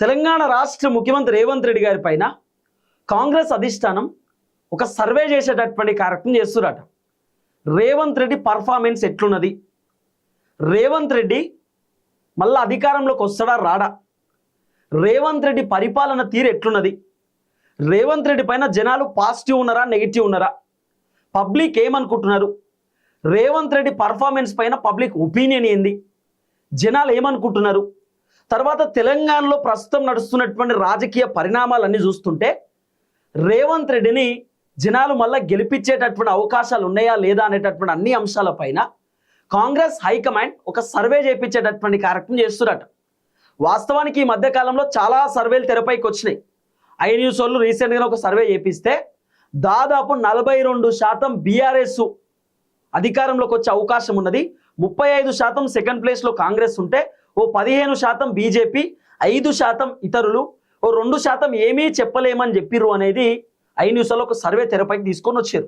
తెలంగాణ రాష్ట్ర ముఖ్యమంత్రి రేవంత్ రెడ్డి గారి పైన కాంగ్రెస్ అధిష్టానం ఒక సర్వే చేసేటటువంటి కార్యక్రమం చేస్తురట. రేవంత్ రెడ్డి పర్ఫార్మెన్స్ ఎట్లున్నది, రేవంత్ రెడ్డి మళ్ళీ అధికారంలోకి వస్తాడా రాడా, రేవంత్ రెడ్డి పరిపాలన తీరు ఎట్లున్నది, రేవంత్ రెడ్డి పైన జనాలు పాజిటివ్ ఉన్నారా నెగిటివ్ ఉన్నారా, పబ్లిక్ ఏమనుకుంటున్నారు, రేవంత్ రెడ్డి పర్ఫార్మెన్స్ పైన పబ్లిక్ ఒపీనియన్ ఏంది, జనాలు ఏమనుకుంటున్నారు, తర్వాత తెలంగాణలో ప్రస్తుతం నడుస్తున్నటువంటి రాజకీయ పరిణామాలన్నీ చూస్తుంటే రేవంత్ రెడ్డిని జనాలు మళ్ళీ గెలిపించేటటువంటి అవకాశాలు ఉన్నాయా లేదా అనేటటువంటి అన్ని అంశాలపైన కాంగ్రెస్ హైకమాండ్ ఒక సర్వే చేయించేటటువంటి కార్యక్రమం చేస్తున్నట. వాస్తవానికి ఈ మధ్యకాలంలో చాలా సర్వేలు తెరపైకి వచ్చినాయి. ఐ న్యూస్ వాళ్ళు రీసెంట్గా ఒక సర్వే చేపిస్తే దాదాపు 42% బీఆర్ఎస్ అధికారంలోకి వచ్చే అవకాశం ఉన్నది, 35% సెకండ్ ప్లేస్లో కాంగ్రెస్ ఉంటే ఓ 15% బీజేపీ, 5% ఇతరులు, ఓ 2% ఏమీ చెప్పలేమని చెప్పిర్రు అనేది ఐ న్యూస్లో ఒక సర్వే తెరపైకి తీసుకొని వచ్చారు.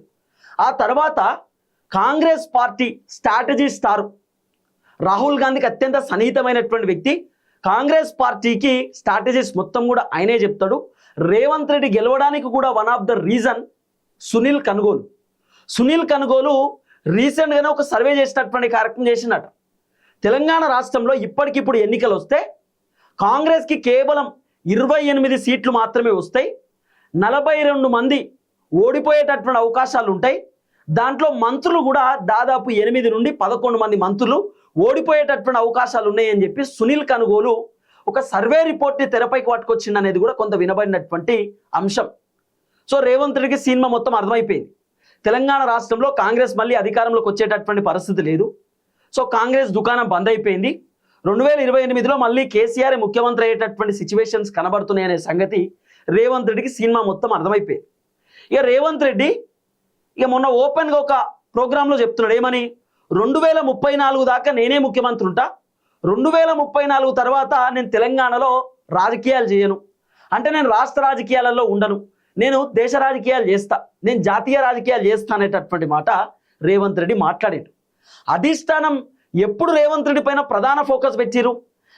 ఆ తర్వాత Congress party strategy star Rahul గాంధీకి అత్యంత సన్నిహితమైనటువంటి వ్యక్తి, కాంగ్రెస్ పార్టీకి స్ట్రాటజీస్ మొత్తం కూడా ఆయనే చెప్తాడు. రేవంత్ రెడ్డి గెలవడానికి కూడా one of the reason Sunil Kanugolu. Sunil Kanugolu రీసెంట్గానే ఒక సర్వే చేసినటువంటి కార్యక్రమం చేసినట్ట. తెలంగాణ రాష్ట్రంలో ఇప్పటికిప్పుడు ఎన్నికలు వస్తే కాంగ్రెస్కి కేవలం 28 సీట్లు మాత్రమే వస్తాయి, 42 మంది ఓడిపోయేటటువంటి అవకాశాలు ఉంటాయి. దాంట్లో మంత్రులు కూడా దాదాపు 8 నుండి 11 మంది మంత్రులు ఓడిపోయేటటువంటి అవకాశాలు ఉన్నాయని చెప్పి సునీల్ కనుగోలు ఒక సర్వే రిపోర్ట్ని తెరపైకి పట్టుకొచ్చింది అనేది కూడా కొంత వినబడినటువంటి అంశం. సో రేవంత్ రెడ్డికి సినిమా మొత్తం అర్థమైపోయింది. తెలంగాణ రాష్ట్రంలో కాంగ్రెస్ మళ్ళీ అధికారంలోకి వచ్చేటటువంటి పరిస్థితి లేదు. సో కాంగ్రెస్ దుకాణం బంద్ అయిపోయింది. 2028లో మళ్ళీ కేసీఆర్ ముఖ్యమంత్రి అయ్యేటటువంటి సిచ్యువేషన్స్ కనబడుతున్నాయనే సంగతి రేవంత్ రెడ్డికి సినిమా మొత్తం అర్థమైపోయింది. ఇక రేవంత్ రెడ్డి మొన్న ఓపెన్గా ఒక ప్రోగ్రాంలో చెప్తున్నాడు ఏమని, 2034 దాకా నేనే ముఖ్యమంత్రి ఉంటా, 2034 తర్వాత నేను తెలంగాణలో రాజకీయాలు చేయను, అంటే నేను రాష్ట్ర రాజకీయాలలో ఉండను, నేను దేశ రాజకీయాలు చేస్తా, నేను జాతీయ రాజకీయాలు చేస్తా అనేటటువంటి మాట రేవంత్ రెడ్డి మాట్లాడాడు. అధిష్టానం ఎప్పుడు రేవంత్ రెడ్డి పైన ప్రధాన ఫోకస్ పెట్టిరు,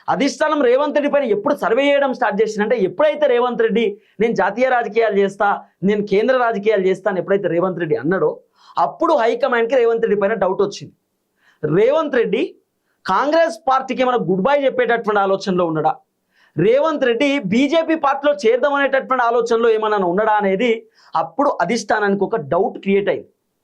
అధిష్టానం రేవంత్ రెడ్డి పైన ఎప్పుడు సర్వే చేయడం స్టార్ట్ చేసిందంటే ఎప్పుడైతే రేవంత్ రెడ్డి నేను జాతీయ రాజకీయాలు చేస్తా, నేను కేంద్ర రాజకీయాలు చేస్తా అని ఎప్పుడైతే రేవంత్ రెడ్డి అన్నాడో అప్పుడు హైకమాండ్కి రేవంత్ రెడ్డి పైన డౌట్ వచ్చింది. రేవంత్ రెడ్డి కాంగ్రెస్ పార్టీకి ఏమైనా గుడ్ బై చెప్పేటటువంటి ఆలోచనలో ఉన్నాడా, రేవంత్ రెడ్డి బీజేపీ పార్టీలో చేద్దామనేటటువంటి ఆలోచనలో ఏమైనా ఉన్నాడా అనేది అప్పుడు అధిష్టానానికి ఒక డౌట్ క్రియేట్ అయింది.